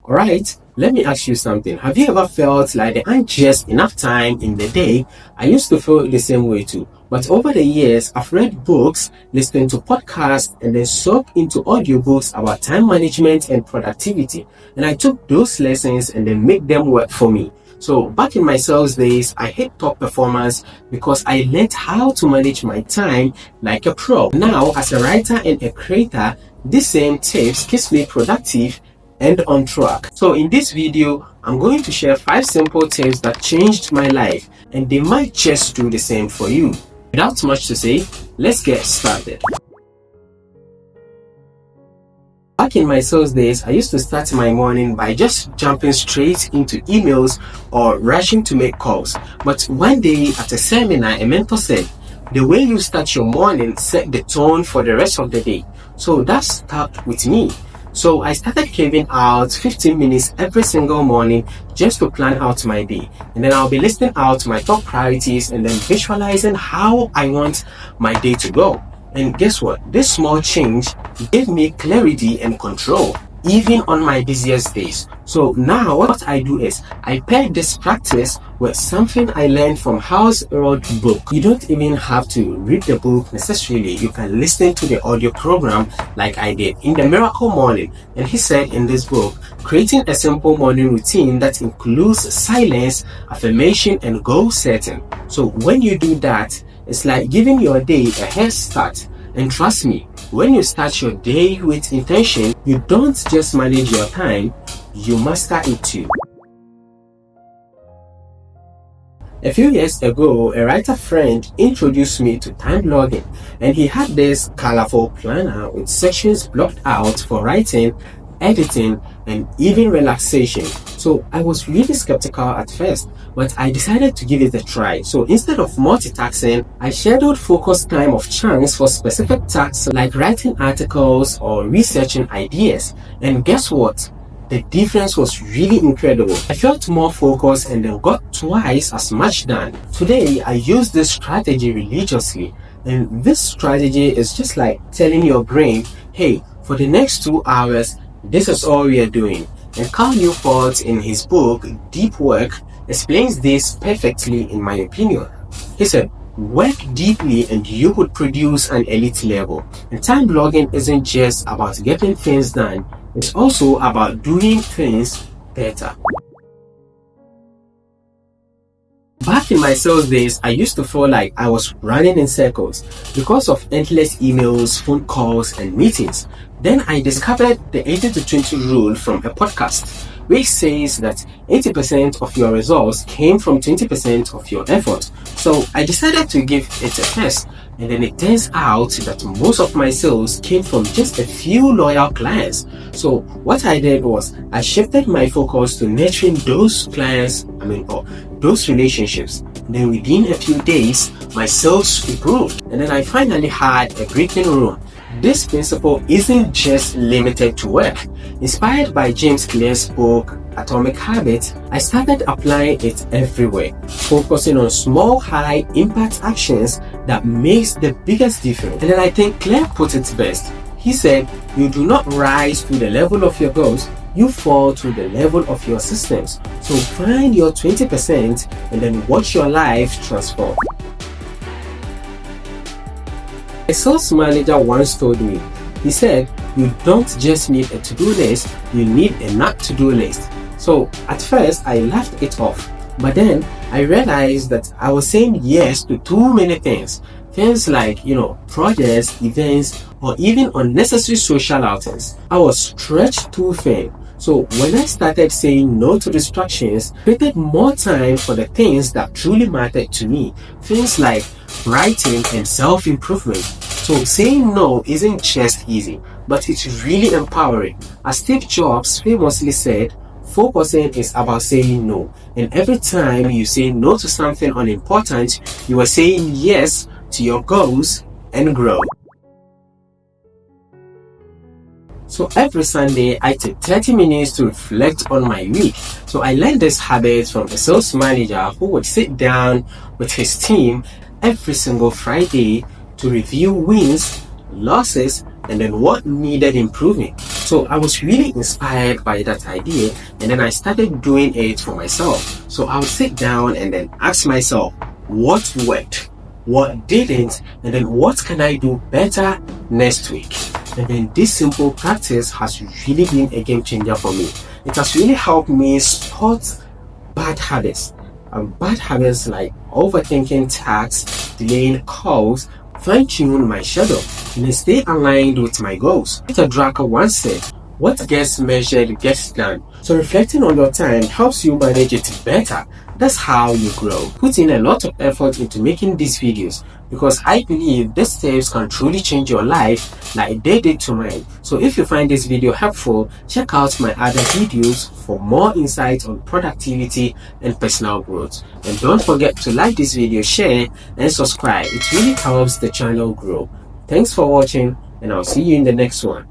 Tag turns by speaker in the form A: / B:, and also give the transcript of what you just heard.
A: Alright, let me ask you something. Have you ever felt like there aren't just enough time in the day? I used to feel the same way too. But over the years, I've read books, listened to podcasts, and then soaked into audiobooks about time management and productivity. And I took those lessons and then made them work for me. So back in my sales days, I hit top performance because I learned how to manage my time like a pro. Now, as a writer and a creator, these same tips keeps me productive and on track. So in this video, I'm going to share 5 simple tips that changed my life, and they might just do the same for you. Without much to say, let's get started. Back in my sales days, I used to start my morning by just jumping straight into emails or rushing to make calls. But one day at a seminar, a mentor said, the way you start your morning set the tone for the rest of the day. So that stuck with me. So I started carving out 15 minutes every single morning just to plan out my day. And then I'll be listing out my top priorities and then visualizing how I want my day to go. And guess what? This small change gave me clarity and control, even on my busiest days. So now what I do is I pair this practice with something I learned from Hal Elrod's book. You don't even have to read the book necessarily. You can listen to the audio program like I did in The Miracle Morning. And he said in this book, creating a simple morning routine that includes silence, affirmation, and goal setting. So when you do that, it's like giving your day a head start. And trust me, when you start your day with intention, you don't just manage your time, you master it too. A few years ago, a writer friend introduced me to time blogging, and he had this colorful planner with sections blocked out for writing, editing, and even relaxation. So I was really skeptical at first, but I decided to give it a try. So instead of multitasking, I scheduled focused time of chunks for specific tasks like writing articles or researching ideas. And guess what? The difference was really incredible. I felt more focused and then got twice as much done. Today, I use this strategy religiously. And this strategy is just like telling your brain, hey, for the next 2 hours, this is all we are doing. And Cal Newport, in his book, Deep Work, explains this perfectly in my opinion. He said, work deeply and you could produce an elite level. And time blogging isn't just about getting things done, it's also about doing things better. Back in my sales days, I used to feel like I was running in circles because of endless emails, phone calls, and meetings. Then I discovered the 80 to 20 rule from a podcast, which says that 80% of your results came from 20% of your effort. So I decided to give it a test, and then it turns out that most of my sales came from just a few loyal clients. So what I did was I shifted my focus to nurturing those clients, or those relationships. Then within a few days, my sales improved, and then I finally had a breaking room. This principle isn't just limited to work. Inspired by James Clear's book, Atomic Habits, I started applying it everywhere, focusing on small, high-impact actions that makes the biggest difference. And then I think Clear put it best. He said, you do not rise to the level of your goals, you fall to the level of your systems. So find your 20% and then watch your life transform. A sales manager once told me, he said, you don't just need a to-do list, you need a not to-do list. So at first I laughed it off, but then I realized that I was saying yes to too many things. Things like, projects, events, or even unnecessary social outings. I was stretched too thin. So when I started saying no to distractions, I created more time for the things that truly mattered to me. Things like writing and self-improvement. So saying no isn't just easy, but it's really empowering. As Steve Jobs famously said, focusing is about saying no. And every time you say no to something unimportant, you are saying yes to your goals and growth. So every Sunday, I take 30 minutes to reflect on my week. So I learned this habit from a sales manager who would sit down with his team every single Friday to review wins, losses, and then what needed improving. So I was really inspired by that idea, and then I started doing it for myself. So I would sit down and then ask myself, what worked, what didn't, and then what can I do better next week. And then this simple practice has really been a game changer for me. It has really helped me spot bad habits. Bad habits like overthinking tasks, delaying calls, fine-tune my schedule, and stay aligned with my goals. Peter Drucker once said, what gets measured gets done. So reflecting on your time helps you manage it better. That's how you grow. Put in a lot of effort into making these videos because I believe these steps can truly change your life like they did to mine. So if you find this video helpful, check out my other videos for more insights on productivity and personal growth. And don't forget to like this video, share, and subscribe. It really helps the channel grow. Thanks for watching, and I'll see you in the next one.